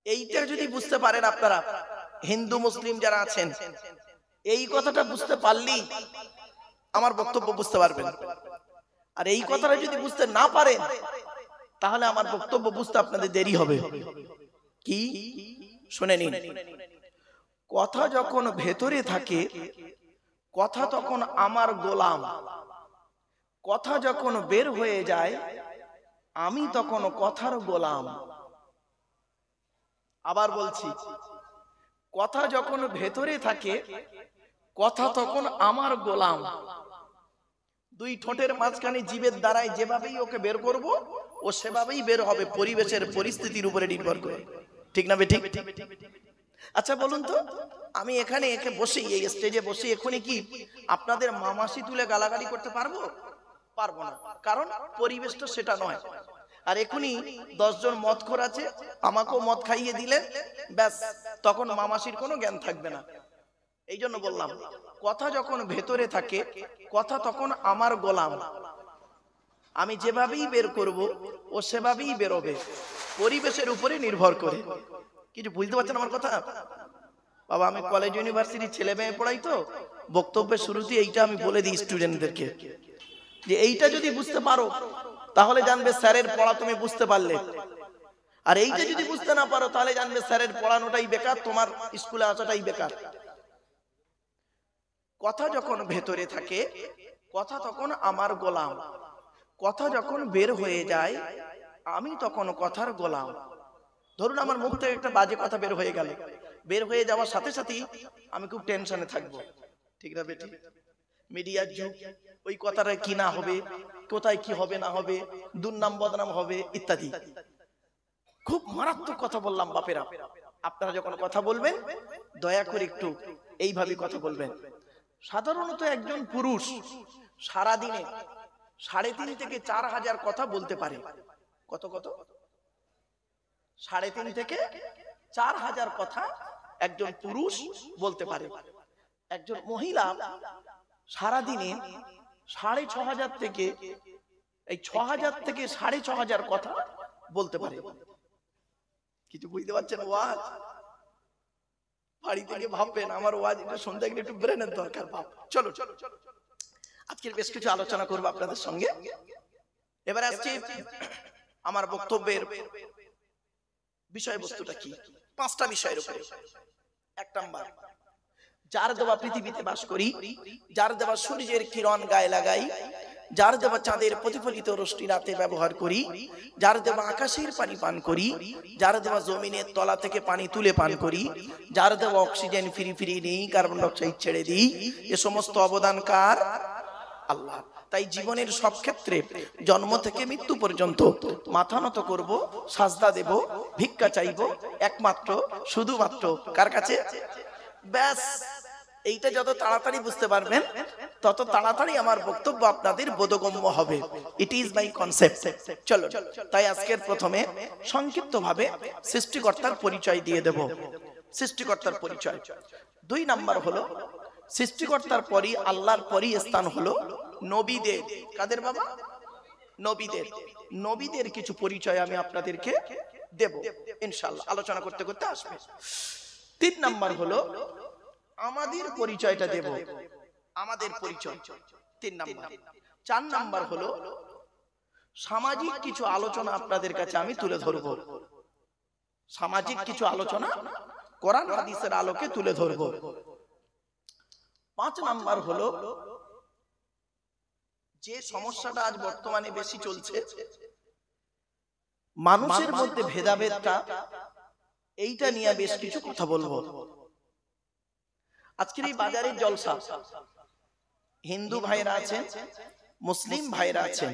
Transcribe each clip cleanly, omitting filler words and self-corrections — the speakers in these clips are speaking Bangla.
এইটা যদি বুঝতে পারেন আপনারা, হিন্দু মুসলিম যারা আছেন, এই কথাটা বুঝতে পারলেই আমার বক্তব্য বুঝতে পারবেন। আর এই কথাটা যদি বুঝতে না পারেন, তাহলে আমার বক্তব্য বুঝতে আপনাদের দেরি হবে। কি শুনে নিন, কথা যখন ভেতরে থাকে, কথা তখন আমার গোলাম। কথা যখন বের হয়ে যায়, আমি তখন কথার গোলাম। আবার বলছি, কথা যখন ভেতরে থাকে, কথা তখন আমার গোলাম। দুই ঠোঁটের মাঝখানে জীবের দ্বারাই যেভাবেই ওকে বের করব, ও সেভাবেই বের হবে, পরিবেশের পরিস্থিতির উপরে নির্ভর করে। ঠিক না বেঠিক? আচ্ছা বলুন তো, আমি এখানে একে বসে, এই স্টেজে বসে এখনই কি আপনাদের মামাসি তুলে গালাগালি করতে পারবো? পারবো না, কারণ পরিবেশটা সেটা নয়। আর এখনই 10 জন মদখোর আছে, আমাকেও মদ খাইয়ে দিলেন, ব্যাস, তখন মামাসির কোনো জ্ঞান থাকবে না। এই জন্য বললাম, কথা যখন ভেতরে থাকে, কথা তখন আমার গোলাম। আমি যেভাবেই বের করব, ও সেভাবেই বেরোবে, পরিবেশের উপরে নির্ভর করে। কিছু বুঝতে পারছেন আমার কথা? বাবা, আমি কলেজ ইউনিভার্সিটির ছেলে মেয়ে পড়াই, তো বক্তব্যের শুরুতে এইটা আমি বলে দিই স্টুডেন্টদেরকে, যে এইটা যদি বুঝতে পারো, তাহলে জানবে স্যারের পড়া তুমি বুঝতে পারলে। আর এইটা যদি বুঝতে না পারো, তাহলে জানবে স্যারের পড়ানোটাই বেকার, তোমার স্কুলে আসাটাই বেকার। কথা যখন ভেতরে থাকে, কথা তখন আমার গোলাম। কথা যখন বের হয়ে যায়, আমি তখন কথার গোলাম। ধরুন আমার মুখ থেকে একটা বাজে কথা বের হয়ে গেল, বের হয়ে যাওয়ার সাথে সাথেই আমি খুব টেনশনে থাকবো। ঠিক না বেটি? মিডিয়ার যুগ, ওই কথাটা কি না হবে, কোথায় কি হবে না হবে, দুর্নাম বদনাম হবে ইত্যাদি। খুব মারাত্মক কথা বললাম বাপেরা। আপনারা যখন কথা বলবেন, দয়া করে একটু এইভাবে কথা বলবেন। সাধারণত একজন পুরুষ সারাদিনে 3.5 থেকে 4,000 কথা বলতে পারে। কত কত? 3.5 থেকে 4,000 কথা একজন পুরুষ বলতে পারে। একজন মহিলা সারাদিনে 6,500 থেকে 6,000 থেকে 6,500 কথা বলতে পারে। কিছু বুঝতে পারছেন? ওয়াজ বাড়ি থেকে ভাববেন, আমার ওয়াজ এটা শুনতে গেলে একটু ব্রেনের দরকার। ভাব, চলো আজকের বেশ কিছু আলোচনা করবো আপনাদের সঙ্গে। এবার আসছি আমার বক্তব্যের বিষয়বস্তুটা কি। 5টা বিষয়ের উপরে। 1 নাম্বার, যার দেওয়া পৃথিবীতে বাস করি, যার দেওয়া সূর্যের কিরণ গায়ে লাগাই, যার দেওয়া চাঁদের প্রতিফলিত রশ্মি রাতে ব্যবহার করি, যার দেওয়া আকাশের পানি পান করি, যার দেওয়া জমিনের তলা থেকে পানি তুলে পান করি, যার দেওয়া অক্সিজেন ফিরি নেই, কার্বন ডাই অক্সাইড ছেড়ে দিই, এ সমস্ত অবদান কার? আল্লাহ। তাই জীবনের সব ক্ষেত্রে, জন্ম থেকে মৃত্যু পর্যন্ত মাথা নত করব, সাজদা দেব, ভিক্ষা চাইব একমাত্র শুধুমাত্র কার কাছে? ব্যাস, এইটা যত তাড়াতাড়ি বুঝতে পারবেন, তত তাড়াতাড়ি আমার বক্তব্য আপনাদের বোধগম্য হবে। It is my concept. চলো, তাই আজকের প্রথমে সংক্ষিপ্তভাবে সৃষ্টিকর্তার পরিচয় দিয়ে দেব। সৃষ্টিকর্তার পরিচয়। 2 নাম্বার হলো, সৃষ্টিকর্তার পরই, আল্লাহর পরই স্থান হলো নবীদের। কাদের বাবা? নবীদের। নবীদের কিছু পরিচয় আমি আপনাদেরকে দেব ইনশাআল্লাহ, আলোচনা করতে করতে আসবে। 3 নাম্বার হলো আমাদের পরিচয়টা দেব, আমাদের পরিচয় 3 নাম্বার। 4 নাম্বার হলো সামাজিক কিছু আলোচনা আপনাদের কাছে আমি তুলে ধরব। সামাজিক কিছু আলোচনা কোরআন হাদিসের আলোকে তুলে ধরব। 5 নাম্বার হলো যে সমস্যাটা আজ বর্তমানে বেশি চলছে, মানুষের মধ্যে ভেদাভেদটা, এইটা নিয়ে বেশ কিছু কথা বলবো। আজকের এই বাজারের জলসা, হিন্দু ভাইরা আছেন, মুসলিম ভাইরা আছেন।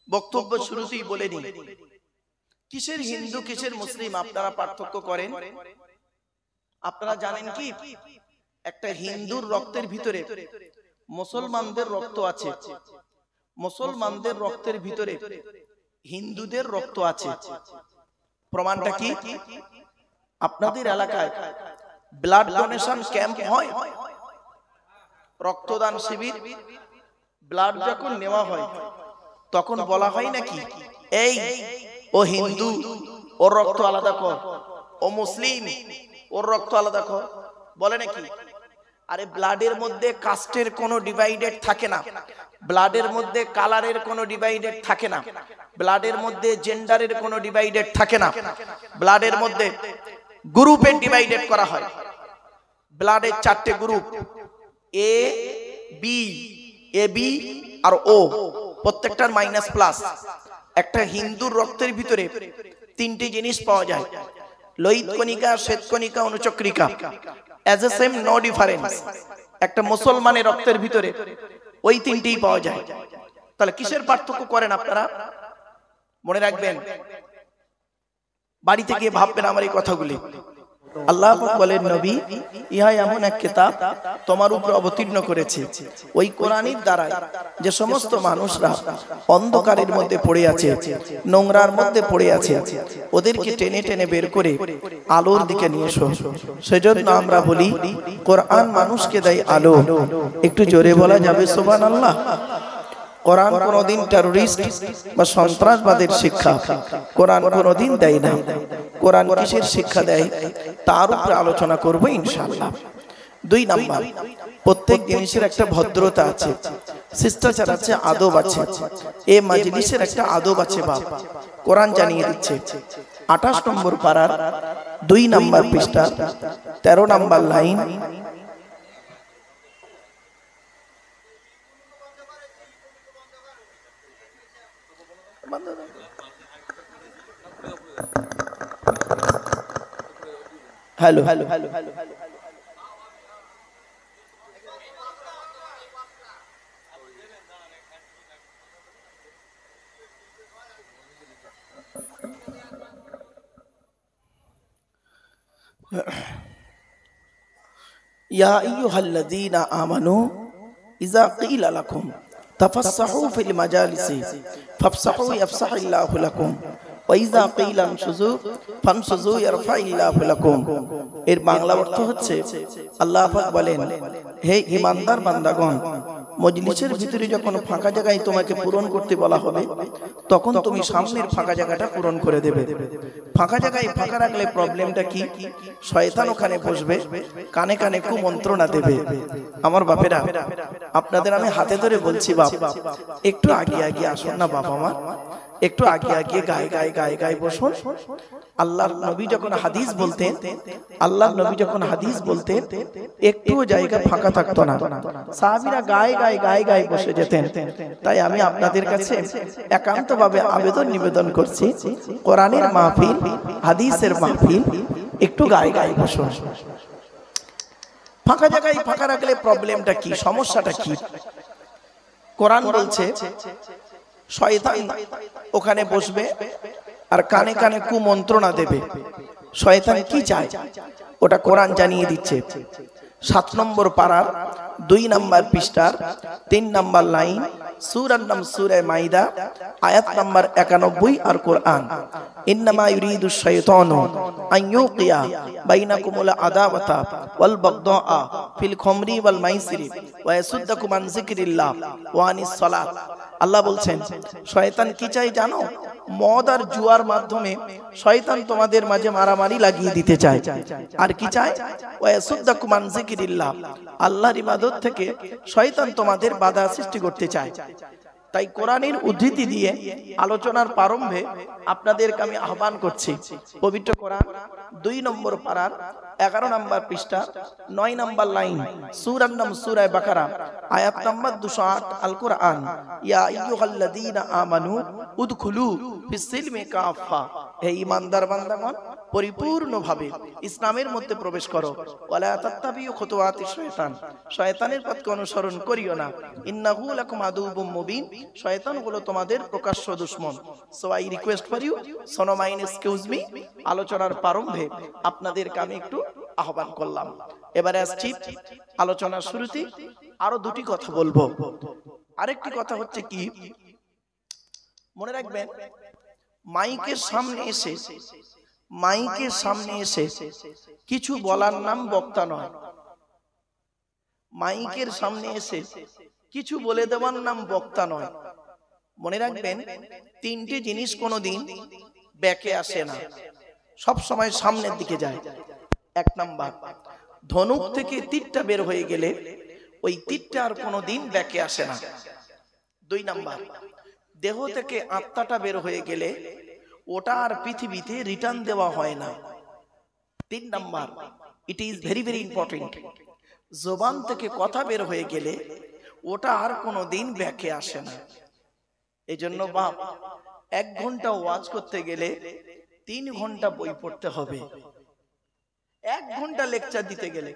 বক্তব্য শুরুতেই বলে নি, কিসের হিন্দু কিসের মুসলিম আপনারা পার্থক্য করেন? আপনারা জানেন কি, একটা হিন্দুর রক্তের ভিতরে মুসলমানদের রক্ত আছে, মুসলমানদের রক্তের ভিতরে হিন্দুদের রক্ত আছে। প্রমাণটা কি? আপনাদের এলাকায় ব্লাড ডোনেশন ক্যাম্প হয়, রক্তদান শিবির, ব্লাড যখন নেওয়া হয় তখন বলা হয় নাকি, এই ও হিন্দু, ওর রক্ত আলাদা কর, ও মুসলিম ওর রক্ত আলাদা কর, বলে নাকি? আরে ব্লাডের মধ্যে কাস্টের কোনো ডিভাইডেড থাকে না, ব্লাডের মধ্যে কালারের কোনো ডিভাইডেড থাকে না, ব্লাডের মধ্যে জেন্ডারের কোনো ডিভাইডেড থাকে না, ব্লাডের মধ্যে গ্রুপে ডিভাইডেড করা হয়। ব্লাডের 4টে গ্রুপ, এ বি আর ও, প্রত্যেকটার মাইনাস প্লাস। একটা হিন্দুর রক্তের ভিতরে 3টে জিনিস পাওয়া যায়, লোহিত কণিকা, শ্বেত কণিকা, অনুচক্রিকা, as a same no difference. একটা মুসলমানের রক্তের ভিতরে ওই 3টেই পাওয়া যায়। তাহলে কিসের পার্থক্য করেন আপনারা? মনে রাখবেন, বাড়িতে গিয়ে ভাববেন আমার এই কথাগুলি। আল্লাহ পাক বলেন, নবী, ইহা এমন এক কিতাব তোমার উপর অবতীর্ণ করেছে, ওই কোরআনের দ্বারা যে সমস্ত মানুষরা অন্ধকারের মধ্যে পড়ে আছে, নোংরার মধ্যে পড়ে আছে, ওদেরকে টেনে টেনে বের করে আলোর দিকে নিয়ে এসো। সেজন্য আমরা বলি, কোরআন মানুষকে দেয় আলো। একটু জোরে বলা যাবে সুবহানাল্লাহ? কোরআন কোনদিন টেররিস্ট বা সন্ত্রাসবাদের শিক্ষা কোরআন কোনদিন দেয় না। কোরআন কিসের শিক্ষা দেয় তার উপরে আলোচনা করব ইনশাআল্লাহ। 2 নাম্বার, প্রত্যেক জিনিসের একটা ভদ্রতা আছে, শিষ্টাচার আছে, আদব আছে। এই মাজলিসের একটা আদব আছে বাপ, কোরআন জানিয়ে দিচ্ছে। 28 নম্বর পারার 2 নাম্বার পৃষ্ঠা 13 number line, hello hello hello hello ইয়া আইয়ুহাল্লাযীনা আমানু ইযা ক্বিলা লাকুম তাফাসসাহু ফিল মাজালিসি ফাফসাহু ইয়াফসাহিল্লাহু লাকুম ওয়া ইযা ক্বিলা আনশুযু ফানশুযু ইয়ারফাইল্লাহু লাকুম। এর বাংলা অর্থ হচ্ছে, আল্লাহ পাক বলেন, হে ঈমানদার বান্দাগণ, মজলিসের ভিতরে যখন ফাঁকা জায়গায় তোমাকে পূরণ করতে বলা হবে, তখন তুমি সামনের ফাঁকা জায়গাটা পূরণ করে দেবে। ফাঁকা জায়গায় ফাঁকা রাখলে প্রবলেমটা কি? শয়তান ওখানে বসবে, কানে কানে কুমন্ত্রণা দেবে। আমার বাপেরা, আপনাদের আমি হাতে ধরে বলছি, বাপ একটু আগে আগে আসুন না, বাপ আমার একটু আগে আগে গায়ে গায়ে গায়ে গায়ে বসুন। আল্লাহর নবী যখন হাদিস বলতেন, আল্লাহর নবী যখন হাদিস বলতেন, একটুও জায়গা ফাঁকা থাকতো না, সাহাবীরা গায়ে গায়ে গায়ে গায়ে বসে যেতেন। তাই আমি আপনাদের কাছে একান্তভাবে আবেদন নিবেদন করছি, কোরআনের মাহফিল, হাদিসের মাহফিল, একটু গায়ে গায়ে বসুন। ফাঁকা জায়গায় ফাঁকা রাখলে প্রবলেমটা কি, সমস্যাটা কি? কোরআন বলছে শয়তান ওখানে বসবে আর কানে কানে কুমন্ত্রণা দেবে। শয়তান কি চায় ওটা কোরআন জানিয়ে দিচ্ছে। 7 নম্বর পারার 2 নাম্বার পৃষ্ঠার 3 নাম্বার লাইন, সূরার নাম সূরা মাইদা, আয়াত নাম্বার 91 আর কোরআন, ইন্নামা ইউরিদুশ শাইতানু আন ইউকিয়া বাইনাকুমুল আদাওয়াতা ওয়াল বাগদাআ ফিল খামরি ওয়াল মাইসিরি ওয়া ইয়াসুদ্দাকুম আন যিকরিল্লাহ ওয়া আনিস সালাত। আল্লাহ বলছেন, শয়তান কি চাই জানো? মদ আর জুয়ার মাধ্যমে শয়তান তোমাদের মাঝে মারামারি লাগিয়ে দিতে চায়। আর কি চায়? ওয়া ইয়াসুদ্দাকুম আন যিকরিল্লাহ, আল্লাহর ইবাদত থেকে শয়তান তোমাদের বাধা সৃষ্টি করতে চায়। তাই কোরআনের উদ্ধৃতি দিয়ে আলোচনার প্রারম্ভে আপনাদেরকে আমি আহ্বান করছি, পবিত্র কোরআন 2 নম্বর পারার 11 নম্বর পৃষ্ঠা 9 নম্বর লাইন, সূরার নাম সূরা বাকারা, আয়াত নাম্বার 208, আল কোরআন, ইয়া আইয়ুহাল্লাযীনা আমানু উদখুলু ফিস সিলমি কাফা, হে ঈমানদার বান্দাগণ, পরিপূর্ণভাবে ইসলামের মধ্যে প্রবেশ করো। ওয়ালা তাত্তাবিউ খুতুওয়াতিশ শয়তান, শয়তানের পথকে অনুসরণ করিও না। ইন্নাহু লাকুম আদুউম মুবিন, শয়তান হলো তোমাদের প্রকাশ্য দুশমন। So I request for you, সোনো মাইন এক্সকিউজ মি, আলোচনার প্রারম্ভে আপনাদেরকে আমি একটু আহ্বান করলাম। এবারে আসছি আলোচনার শুরুতে আরো 2টি কথা বলবো। আরেকটি কথা হচ্ছে কি, মনে রাখবেন, মাইকের সামনে এসে কিছু বলার নাম বক্তা নয়। মাইকের সামনে এসে কিছু বলে দেওয়ার নাম বক্তা নয়। মনে রাখবেন, 3টে জিনিস কোনোদিন ব্যাকে আসে না, সব সময় সামনের দিকে যায়। এক নাম্বার। ধনুক থেকে তীরটা বের হয়ে গেলে ওই তীরটা আর কোনোদিন ব্যাকে আসে না। দুই নাম্বার, দেহ থেকে আত্মাটা বের হয়ে গেলে ওটা আর পৃথিবীতে রিটার্ন দেওয়া হয় না। তিন number, it is very very important, জবান থেকে কথা বের হয়ে গেলে ওটা আর কোনোদিন ব্যাকে আসে না। এই জন্য বাপ, 1 ঘন্টা ওয়াজ করতে গেলে 3 ঘন্টা বই পড়তে হবে। 1 ঘন্টা লেকচার দিতে গেলে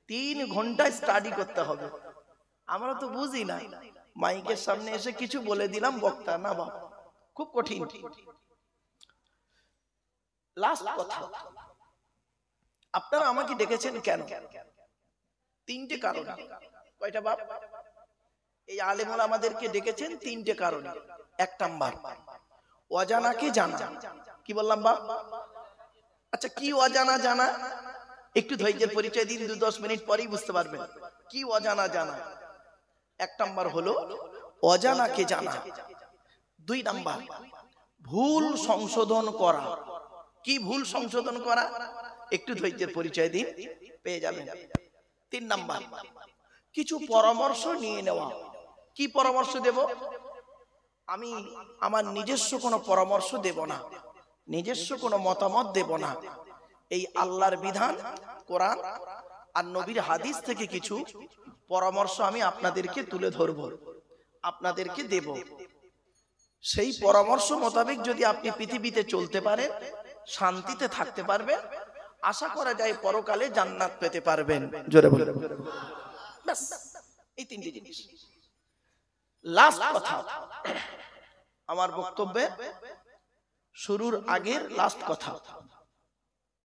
3 ঘন্টা স্টাডি করতে হবে। আমরা তো বুঝি না, মাইকের সামনে এসে কিছু বলে দিলাম, বক্তা না বাপ, খুব কঠিন। লাস্ট কথা, আপনারা আমাকে ডেকেছেন কেন? 3টে কারণ। কয়টা বাপ? এই আলেমুল আমাদেরকে ডেকেছেন 3টে কারণ। 1 নাম্বার, অজানাকে জানা। কি বললাম বাপ? আচ্ছা, কি অজানা জানা? একটু ধৈর্যের পরিচয় দিন, 2-10 মিনিট পরেই বুঝতে পারবেন কি অজানা জানা। 1 নাম্বার হলো অজানাকে জানা। 2 নাম্বার, ভুল সংশোধন করা। কি ভুল সংশোধন করা? একটু ধৈর্যের পরিচয় দিন, পেয়ে যাবেন। 3 নাম্বার, কিছু পরামর্শ নিয়ে নেওয়া। কি পরামর্শ দেব? আমি আমার নিজস্ব কোনো পরামর্শ দেব না, নিজস্ব কোনো মতামত দেব না। এই আল্লাহর বিধান, কোরআন আর নবীর হাদিস থেকে কিছু পরামর্শ আমি আপনাদেরকে তুলে ধরব, আপনাদেরকে দেব। সেই পরামর্শ মোতাবেক যদি আপনি পৃথিবীতে চলতে পারেন, শান্তিতে থাকতে পারবেন, আশা করা যায় পরকালে জান্নাত পেতে পারবেন। জোরে বলুন। ব্যাস, এই 3টে জিনিস। লাস্ট কথা, আমার বক্তব্যে শুরুর আগের লাস্ট কথা,